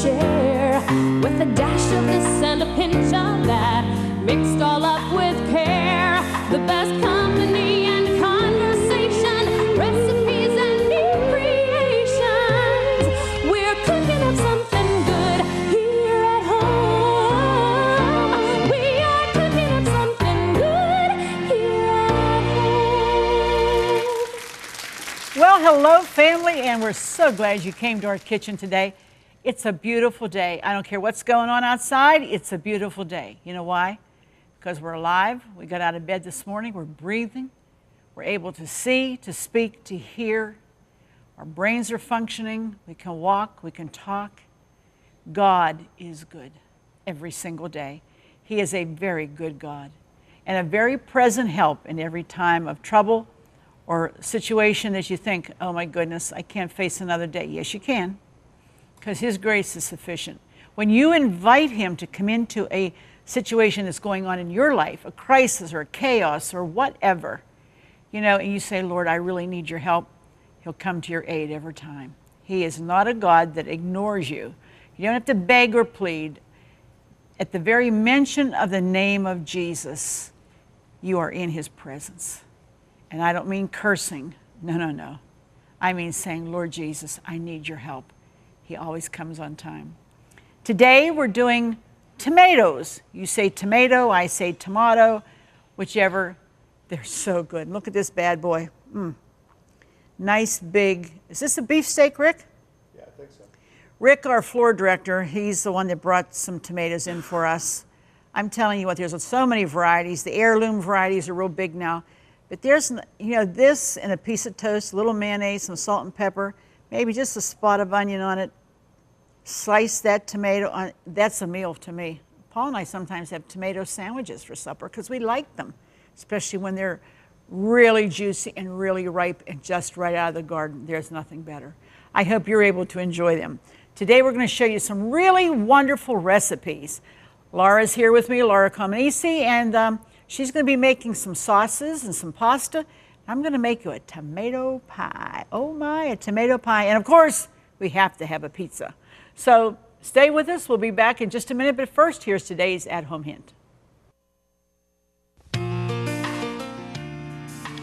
share, with a dash of this and a pinch of that, mixed all up with care. The best company and conversation, recipes and new creations. We're cooking up something good here at home. We are cooking up something good here at home. Well, hello, family, and we're so glad you came to our kitchen today. It's a beautiful day. I don't care what's going on outside. It's a beautiful day. You know why? Because we're alive. We got out of bed this morning. We're breathing. We're able to see, to speak, to hear. Our brains are functioning. We can walk. We can talk. God is good every single day. He is a very good God and a very present help in every time of trouble or situation that you think, oh my goodness, I can't face another day. Yes, you can, because His grace is sufficient. When you invite Him to come into a situation that's going on in your life, a crisis or a chaos or whatever, you know, and you say, Lord, I really need your help, He'll come to your aid every time. He is not a God that ignores you. You don't have to beg or plead. At the very mention of the name of Jesus, you are in His presence. And I don't mean cursing. No, no, no. I mean saying, Lord Jesus, I need your help. He always comes on time. Today we're doing tomatoes. You say tomato, I say tomato, whichever. They're so good. Look at this bad boy. Nice big, is this a beefsteak, Rick? Yeah, I think so. Rick, our floor director, he's the one that brought some tomatoes in for us. I'm telling you what, there's so many varieties. The heirloom varieties are real big now. But there's, you know, this and a piece of toast, a little mayonnaise, some salt and pepper, maybe just a spot of onion on it. Slice that tomato on, that's a meal to me. Paul and I sometimes have tomato sandwiches for supper because we like them, especially when they're really juicy and really ripe and just right out of the garden. There's nothing better. I hope you're able to enjoy them. Today we're going to show you some really wonderful recipes. Laura's here with me, Laura Comanisi, and she's going to be making some sauces and some pasta. I'm going to make you a tomato pie. Oh my, a tomato pie. And of course, we have to have a pizza. So stay with us. We'll be back in just a minute. But first, here's today's at-home hint.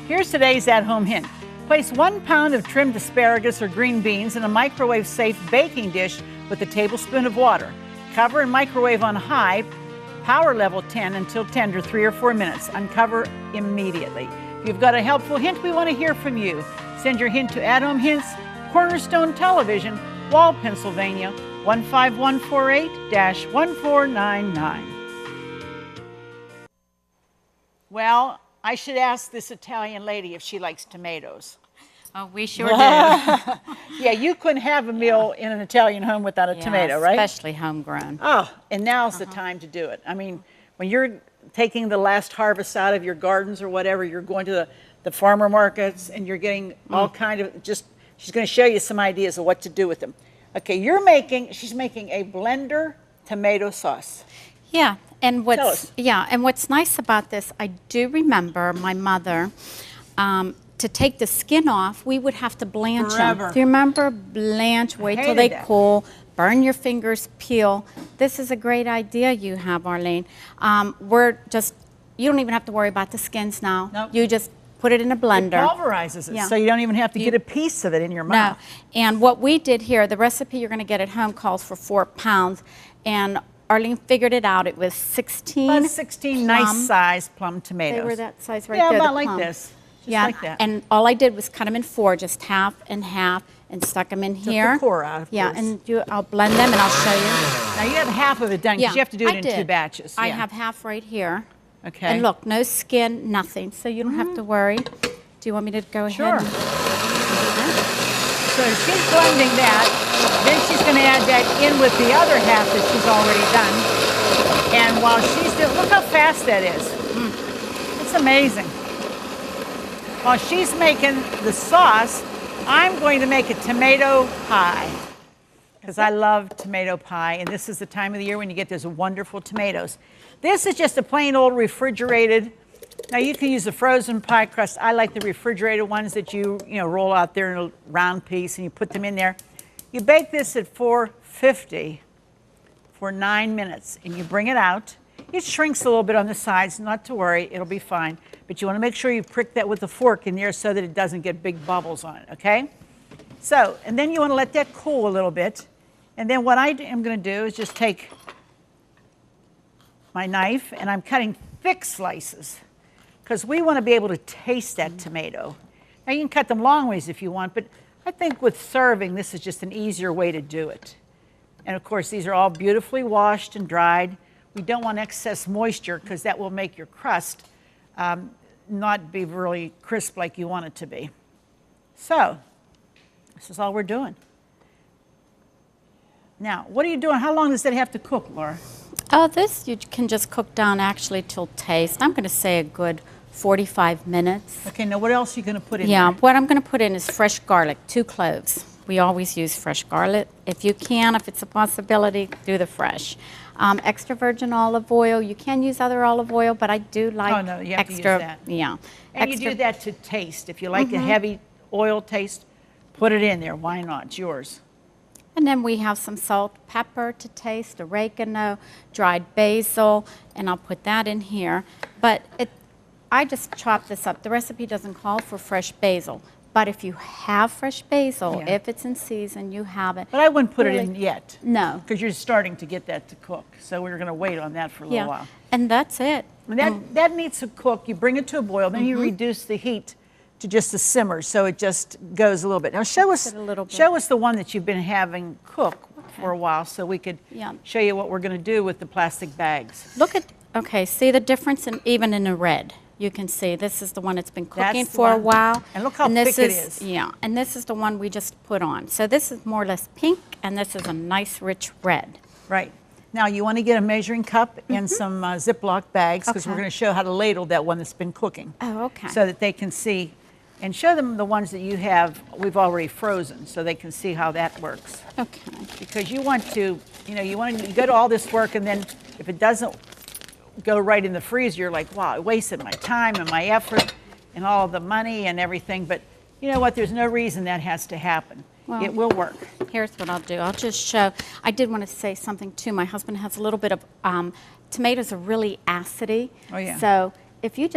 Here's today's at-home hint. Place 1 pound of trimmed asparagus or green beans in a microwave-safe baking dish with a tablespoon of water. Cover and microwave on high, power level 10 until tender, 3 or 4 minutes. Uncover immediately. If you've got a helpful hint, we want to hear from you. Send your hint to At Home Hints, Cornerstone Television, Wall, Pennsylvania, 15148-1499. Well, I should ask this Italian lady if she likes tomatoes. Oh, we sure do. Yeah, you couldn't have a meal in an Italian home without a tomato, right? Especially homegrown. Oh, and now's the time to do it. I mean, when you're taking the last harvest out of your gardens or whatever, you're going to the farmer markets and you're getting all kind of she's going to show you some ideas of what to do with them. Okay, she's making a blender tomato sauce. Yeah, and Tell us. what's nice about this, I do remember my mother, to take the skin off, we would have to blanch them. Forever. Do you remember? Blanch, wait till hated they that. cool, burn your fingers, peel. This is a great idea you have, Arlene. You don't even have to worry about the skins now. Nope. You just put it in a blender. It pulverizes it, Yeah. so you don't even have to get a piece of it in your mouth. No, and what we did here, the recipe you're going to get at home calls for 4 pounds, and Arlene figured it out. It was 16 About 16 nice sized plum tomatoes. They were that size right yeah, there. about the like plum. this. Just Yeah, like that. and all I did was cut them in 4, just half and half, and stuck them in Took the here. core out, of Yeah, course. and I'll blend them, and I'll show you. Now you have half of it done because you have to do it I in did. 2 batches. I Yeah. have half right here. Okay. And look, no skin, nothing, so you don't have to worry. Do you want me to go Sure. ahead? So she's blending that. Then she's going to add that in with the other half that she's already done. And while she's doing, look how fast that is. It's amazing. While she's making the sauce, I'm going to make a tomato pie because I love tomato pie, and this is the time of the year when you get those wonderful tomatoes. This is just a plain old refrigerated. Now you can use a frozen pie crust. I like the refrigerated ones that you roll out there in a round piece and you put them in there. You bake this at 450 for 9 minutes, and you bring it out. It shrinks a little bit on the sides, not to worry, it'll be fine. But you want to make sure you prick that with a fork in there so that it doesn't get big bubbles on it, okay? So, and then you want to let that cool a little bit. And then what I am going to do is just take my knife, and I'm cutting thick slices because we want to be able to taste that tomato. Now you can cut them long ways if you want, but I think with serving, this is just an easier way to do it. And of course, these are all beautifully washed and dried. We don't want excess moisture because that will make your crust not be really crisp like you want it to be. So, this is all we're doing. Now, what are you doing? How long does that have to cook, Laura? Oh, this you can just cook down actually till taste. I'm going to say a good 45 minutes. Okay, now what else are you going to put in Yeah, there? what I'm going to put in is fresh garlic, 2 cloves. We always use fresh garlic. If you can, if it's a possibility, do the fresh. Extra virgin olive oil. You can use other olive oil, but I do like Oh, no, you have to use extra. that. Yeah. And you do that to taste. If you like a heavy oil taste, put it in there. Why not? It's yours. And then we have some salt, pepper to taste, oregano, dried basil, and I'll put that in here. But I just chop this up. The recipe doesn't call for fresh basil. But if you have fresh basil, Yeah. if it's in season, you have it. But I wouldn't put it Really? in yet. No. Because you're starting to get that to cook. So we're going to wait on that for a little while. And that's it. And that needs to cook. You bring it to a boil, then you reduce the heat to just a simmer, so it just goes a little bit. Now show us, it a little bit. show us the one that you've been having cook for a while, so we could Yeah. show you what we're going to do with the plastic bags. Look at, okay, see the difference even in the red. You can see this is the one that's been cooking That's the for a one. while. And look how this thick it is. Yeah, and this is the one we just put on. So this is more or less pink, and this is a nice rich red. Right. Now you want to get a measuring cup and some Ziploc bags, because we're Okay. going to show how to ladle that one that's been cooking. Oh, okay. So that they can see, and show them the ones that you have, we've already frozen, so they can see how that works. Okay. Because you want to, you go to all this work, and then if it doesn't go right in the freezer, you're like, wow, I wasted my time and my effort and all of the money and everything. But you know what? There's no reason that has to happen. Well, it will work. Here's what I'll do. I'll just show. I did want to say something too. My husband has a little bit of tomatoes are really acidy. Oh, yeah. So if you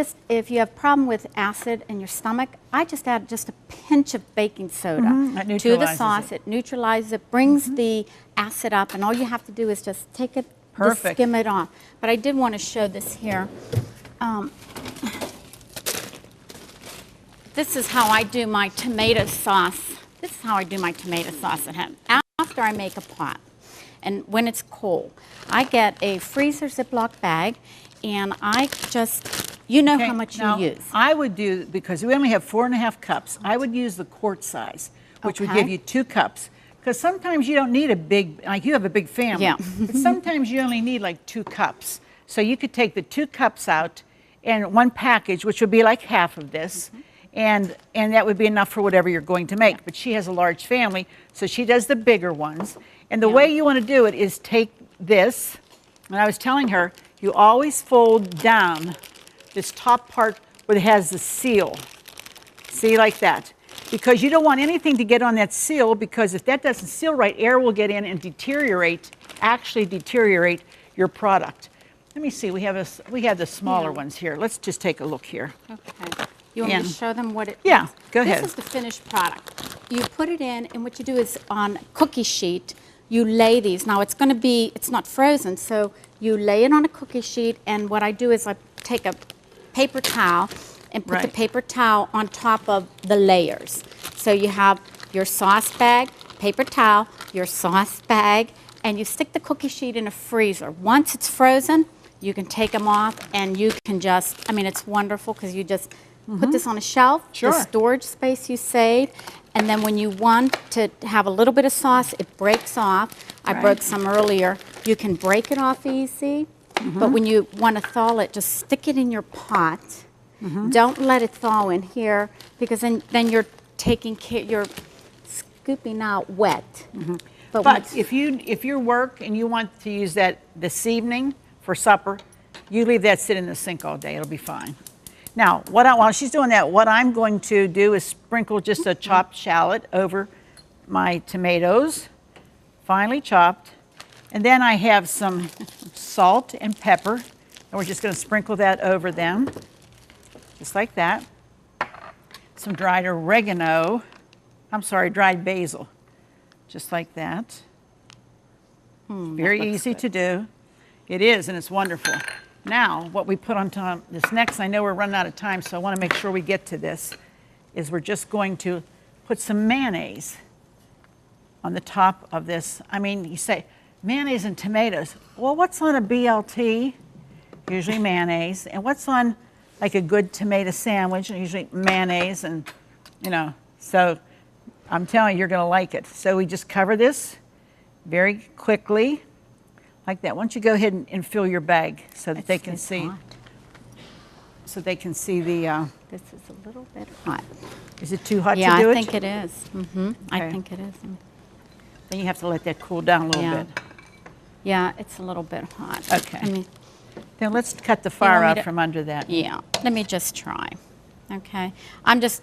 have a problem with acid in your stomach, I just add just a pinch of baking soda That to the neutralizes sauce. it. It neutralizes it, brings the acid up, and all you have to do is just take it, just Perfect. skim it off. But I did want to show this here. This is how I do my tomato sauce. This is how I do my tomato sauce at home. After I make a pot, and when it's cold, I get a freezer Ziploc bag, and I just, how much Now, you use. I would do, because we only have 4.5 cups, I would use the quart size, which would Okay. give you 2 cups. Because sometimes you don't need a big, like you have a big family, Yeah. but sometimes you only need like 2 cups. So you could take the 2 cups out and one package, which would be like half of this, and that would be enough for whatever you're going to make. But she has a large family, so she does the bigger ones. And the way you want to do it is take this, and I was telling her, you always fold down this top part where it has the seal. See, like that. Because you don't want anything to get on that seal, because if that doesn't seal right, air will get in and actually deteriorate your product. Let me see, we have the smaller ones here. Let's just take a look here. Okay. You want me to And- show them what it Yeah, is? go ahead. This is the finished product. You put it in, and what you do is on cookie sheet, you lay these. Now it's not frozen, so you lay it on a cookie sheet, and what I do is I take a paper towel and put the Right. paper towel on top of the layers. So you have your sauce bag, paper towel, your sauce bag, and you stick the cookie sheet in a freezer. Once it's frozen, you can take them off, and you can it's wonderful because you just put this on a shelf, Sure. the storage space you save, and then when you want to have a little bit of sauce, it breaks off. I Right. broke some earlier. You can break it off easy, but when you want to thaw it, just stick it in your pot. Don't let it thaw in here, because then you're you're scooping out wet. But But once- if you work and you want to use that this evening for supper, you leave that sit in the sink all day. It'll be fine. Now, while she's doing that, what I'm going to do is sprinkle just a chopped shallot over my tomatoes, finely chopped. And then I have some salt and pepper, and we're just going to sprinkle that over them, just like that. Some dried oregano, dried basil, just like that. Very easy to do. It is, and it's wonderful. Now, what we put on top this next, I know we're running out of time, so I want to make sure we get to this, is we're just going to put some mayonnaise on the top of this. I mean, you say, mayonnaise and tomatoes. Well, what's on a BLT? Usually mayonnaise. And what's on like a good tomato sandwich? Usually mayonnaise, and so I'm telling you, you're going to like it. So we just cover this very quickly, like that. Why don't you go ahead and fill your bag so that they can see. Hot. So they can see the. This is a little bit hot. Is it too hot Yeah, to do I it? think it is. Okay. I think it is. Then you have to let that cool down a little Yeah. bit. Yeah, it's a little bit hot. Okay. I mean, Then let's cut the fire want me out to- from under that. yeah, let me just try. Okay. I'm just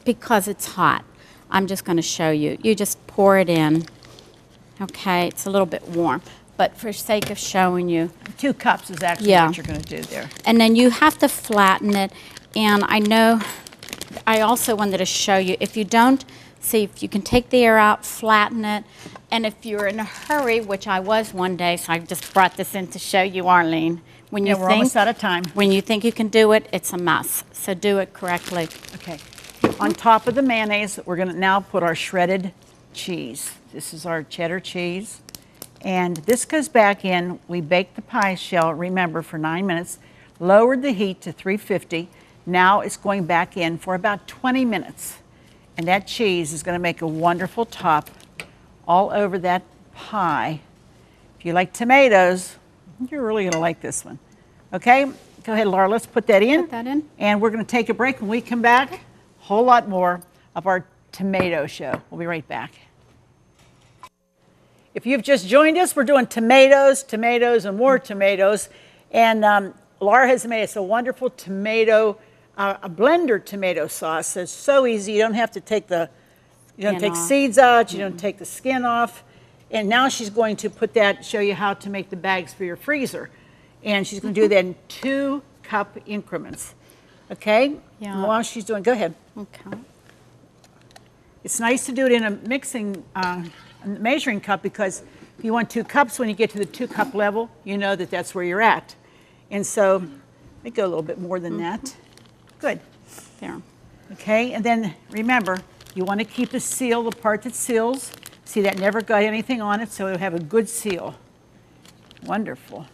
because it's hot, I'm just going to show you. You just pour it in. Okay, it's a little bit warm, but for sake of showing you, 2 cups is actually Yeah. what you're going to do there. and then you have to flatten it. And I know, I also wanted to show you, if you don't, see if you can take the air out, flatten it, and if you're in a hurry, which I was one day, so I just brought this in to show you, Arlene. When you Yeah, we're almost out of time. when you think you can do it, it's a mess. So do it correctly. Okay. On top of the mayonnaise, we're going to now put our shredded cheese. This is our cheddar cheese. And this goes back in. We baked the pie shell, remember, for 9 minutes, lowered the heat to 350. Now it's going back in for about 20 minutes. And that cheese is going to make a wonderful top all over that pie. If you like tomatoes, you're really going to like this one. Okay? Go ahead, Laura. Let's put that in. Put that in. And we're going to take a break. When we come back, a whole lot more of our tomato show. We'll be right back. If you've just joined us, we're doing tomatoes, and more tomatoes. And Laura has made us a wonderful tomato, a blender tomato sauce. It's so easy. You don't have to take Skin take off. seeds out. You don't take the skin off. And now she's going to show you how to make the bags for your freezer. And she's going to do that in 2-cup increments. Okay? Yeah. And while she's doing, go ahead. Okay. It's nice to do it in a measuring cup, because if you want 2 cups, when you get to the 2-cup level, you know that that's where you're at. And so, let me go a little bit more than that. Good. There. Okay, and then remember, you want to keep the seal, the part that seals. See, that never got anything on it, so it'll have a good seal. Wonderful.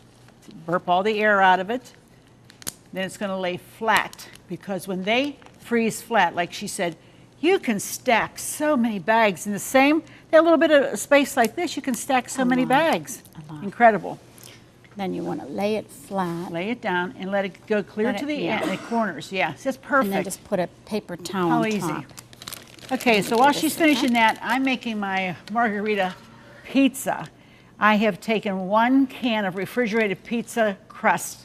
Burp all the air out of it. Then it's going to lay flat, because when they freeze flat, like she said, you can stack so many bags in that little bit of space like this, you can stack so many bags. Incredible. Then you want to lay it flat. Lay it down and let it go clear Let to it- the yeah. end, the corners. Yeah, it's just And perfect. then just put a paper towel How on easy. top. Okay, so while she's finishing that, I'm making my margarita pizza. I have taken 1 can of refrigerated pizza crust.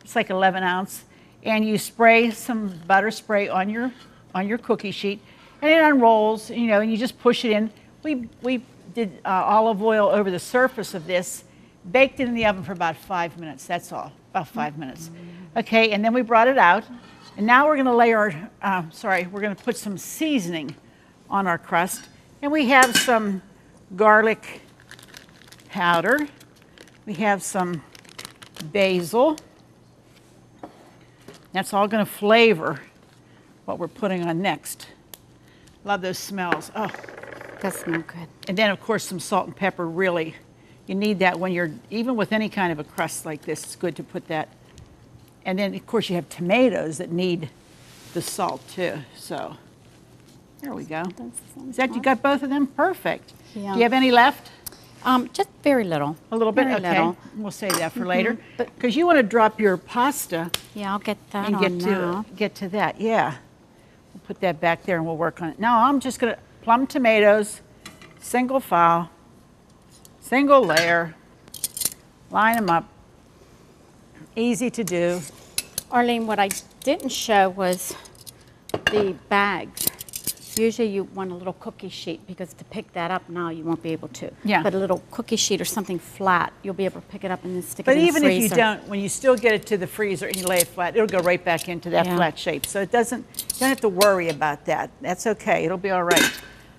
It's like 11 ounce. And you spray some butter spray on your cookie sheet, and it unrolls, and you just push it in. We did olive oil over the surface of this, baked it in the oven for about 5 minutes. That's all, about 5 minutes. Okay, and then we brought it out, and now we're going to lay we're going to put some seasoning on our crust, and we have some garlic powder. We have some basil. That's all going to flavor what we're putting on next. Love those smells. Oh, That's not good. and then of course some salt and pepper. Really, you need that when you're even with any kind of a crust like this. It's good to put that. And then of course you have tomatoes that need the salt too. So there we go. Is that you got both of them? Perfect. Yeah. Do you have any left? Just very little. A little bit. Very Okay. little. We'll save that for later. But- Because you want to drop your pasta Yeah, I'll get that and on now. get to that. Yeah. We'll put that back there and we'll work on it. Now I'm just going to plum tomatoes, single file, single layer, line them up. Easy to do. Arlene, what I didn't show was the bags. Usually you want a little cookie sheet because to pick that up now you won't be able to. Yeah. But a little cookie sheet or something flat, you'll be able to pick it up and then stick But it in the even freezer. if you don't, when you still get it to the freezer and you lay it flat, it'll go right back into that Yeah. flat shape. So it doesn't, you don't have to worry about that. That's okay. It'll be all right.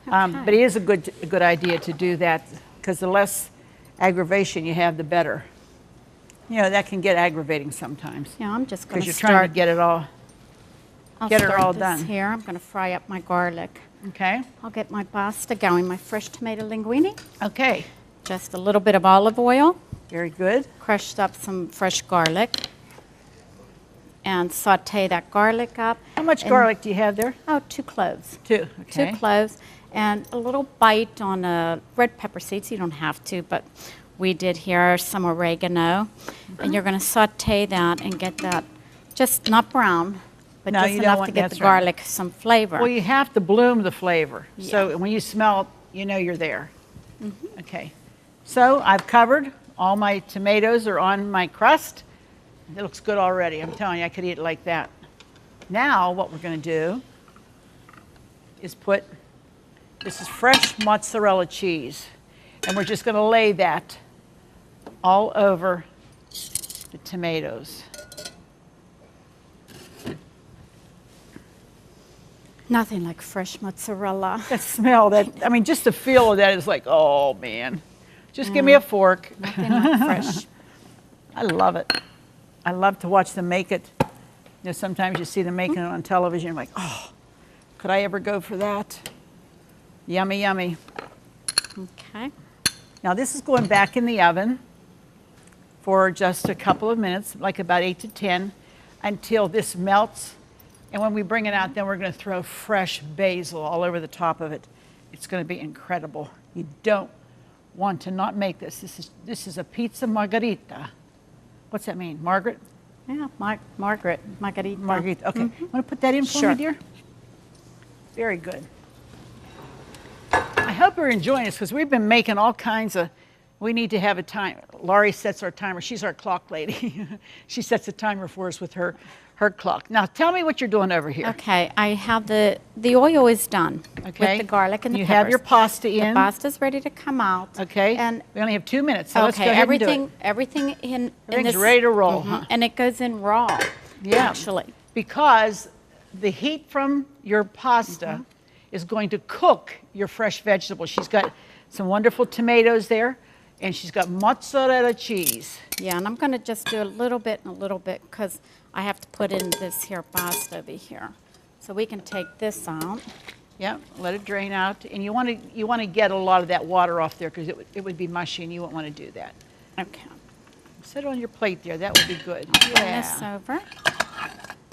Okay. But it is a good idea to do that because the less aggravation you have, the better. You know, that can get aggravating sometimes Yeah, I'm just going because to you're trying start. to get it all. I'll get it start all this done. here. I'm going to fry up my garlic. Okay. I'll get my pasta going, my fresh tomato linguine. Okay. Just a little bit of olive oil, Very good. crushed up some fresh garlic, and saute that garlic up. How much And- garlic do you have there? Oh, 2 cloves. 2. Okay. 2 cloves, and a little bite on red pepper seeds. You don't have to, but we did here some oregano. And you're going to saute that and get that just not brown, but No, just you don't enough want- to get that's the right. garlic some flavor. Well, you have to bloom the flavor. So Yeah. when you smell it, you know you're there. Okay. So I've covered. All my tomatoes are on my crust. It looks good already. I'm telling you, I could eat it like that. Now what we're going to do is put, this is fresh mozzarella cheese. And we're just going to lay that all over the tomatoes. Nothing like fresh mozzarella. That smell, that, I mean, just the feel of that is like, oh man. Just give me a fork. Nothing like fresh. I love it. I love to watch them make it. You know, sometimes you see them making it on television, you're like, oh, could I ever go for that? Yummy, yummy. Okay. Now this is going back in the oven for just a couple of minutes, like about 8 to 10, until this melts. And when we bring it out, then we're going to throw fresh basil all over the top of it. It's going to be incredible. You don't want to not make this. This is a pizza margherita. What's that mean? Margaret? Yeah, Margaret, Margarita. Margherita. Okay. Want to put that in for Sure. me, dear? Very good. I hope you're enjoying this because we've been making all kinds of, we need to have a time. Laurie sets our timer. She's our clock lady. She sets a timer for us with her clock. Now tell me what you're doing over here. Okay, I have the oil is done Okay. with the garlic and the You peppers. have your pasta in. The pasta's ready to come out. Okay. And we only have 2 minutes, so let's go okay, ahead and do everything it. everything in Everything's this, ready to roll, Mhm, huh? And it goes in raw. Yeah. Actually. Because the heat from your pasta Mm-hmm. is going to cook your fresh vegetables. She's got some wonderful tomatoes there, and she's got mozzarella cheese. Yeah, and I'm going to just do a little bit and a little bit because I have to put in this here pasta over here. So we can take this out. Yep, let it drain out. And you want to get a lot of that water off there because it would be mushy and you wouldn't want to do that. Okay. Set it on your plate there. That would be good. Bring this over.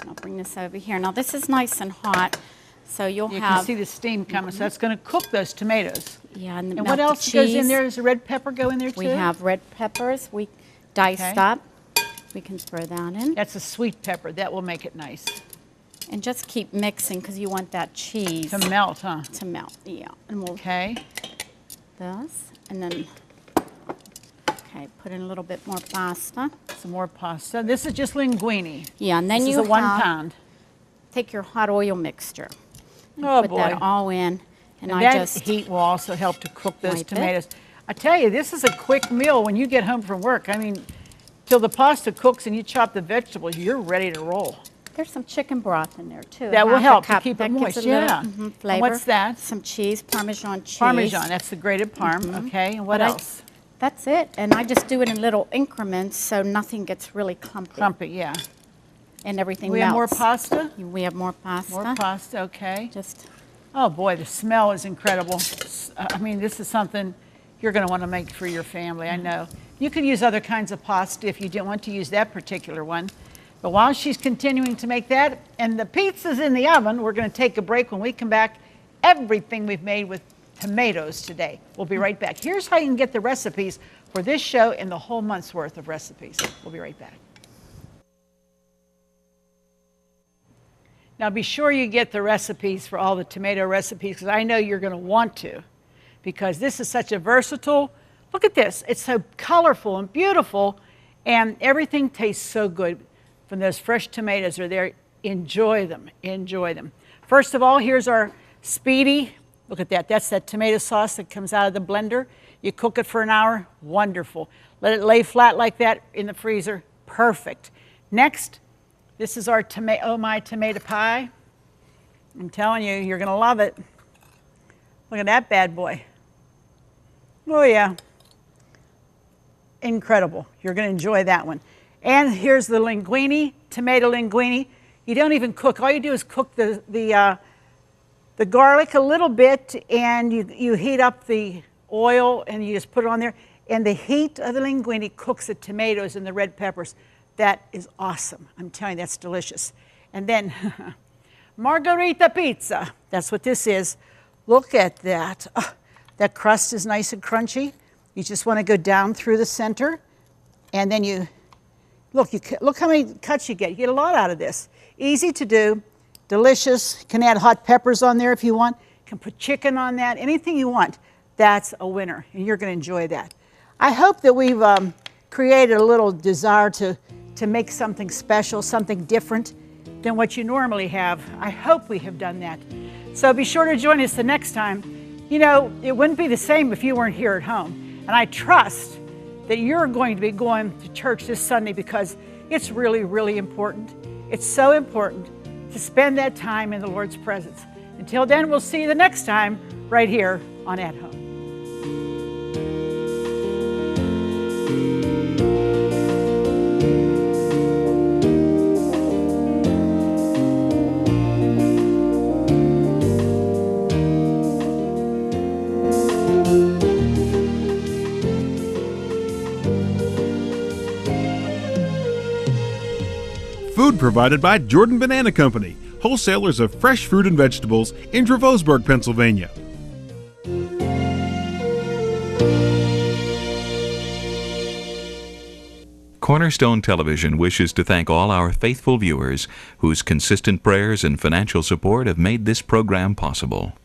I'll bring this over here. Now this is nice and hot, so you'll You have can see the steam coming, so that's going to cook those tomatoes. yeah, and, And melt what the else goes in cheese. there? Does the red pepper go in there too? We have red peppers. We diced Okay. up. We can throw that in That's a sweet pepper. That will make it nice. and just keep mixing because you want that cheese To melt, huh? to melt. Yeah, and we'll Okay. this and then okay, put in a little bit more pasta. Some more pasta. This is just linguine. Yeah, and then This is you a 1 have, pound. take your hot oil mixture. And Oh, put boy. that all in, and I that just heat will also help to cook those wipe it. tomatoes. I tell you, this is a quick meal when you get home from work. I mean, till the pasta cooks and you chop the vegetables, you're ready to roll. There's some chicken broth in there too. That will half a help to cup. keep it That gives moist, a little, yeah. mhm, And flavor. what's that? Some cheese, Parmesan cheese. Parmesan, that's the grated parm, okay. And what But I- else? That's it, and I just do it in little increments so nothing gets really clumpy. Crumpet, yeah. And everything We have more melts. pasta? We have more pasta. More pasta, okay. Just Oh boy, the smell is incredible. I mean, this is something you're going to want to make for your family, I know. You could use other kinds of pasta if you didn't want to use that particular one. But while she's continuing to make that, and the pizza's in the oven, we're going to take a break. When we come back, everything we've made with tomatoes today. We'll be right back. Here's how you can get the recipes for this show and the whole month's worth of recipes. We'll be right back. Now be sure you get the recipes for all the tomato recipes because I know you're going to want to because this is such a versatile, look at this, it's so colorful and beautiful and everything tastes so good from those fresh tomatoes are there. Enjoy them, enjoy them. First of all, here's our speedy. Look at that. That's that tomato sauce that comes out of the blender. You cook it for an hour. Wonderful. Let it lay flat like that in the freezer. Perfect. Next, this is our Oh My tomato pie. I'm telling you, you're going to love it. Look at that bad boy. Oh, yeah. Incredible. You're going to enjoy that one. And here's the linguine, tomato linguine. You don't even cook. All you do is cook the garlic a little bit, and you heat up the oil, and you just put it on there. And the heat of the linguine cooks the tomatoes and the red peppers. That is awesome. I'm telling you, that's delicious. And then margarita pizza. That's what this is. Look at that. Oh, that crust is nice and crunchy. You just want to go down through the center, and then you look how many cuts you get. You get a lot out of this. Easy to do, delicious. You can add hot peppers on there if you want. You can put chicken on that, anything you want. That's a winner, and you're going to enjoy that. I hope that we've created a little desire to make something special, something different than what you normally have. I hope we have done that. So be sure to join us the next time. You know, it wouldn't be the same if you weren't here at home. And I trust that you're going to be going to church this Sunday because it's really, really important. It's so important to spend that time in the Lord's presence. Until then, we'll see you the next time right here on At Home. Food provided by Jordan Banana Company, wholesalers of fresh fruit and vegetables in Dravosburg, Pennsylvania. Cornerstone Television wishes to thank all our faithful viewers whose consistent prayers and financial support have made this program possible.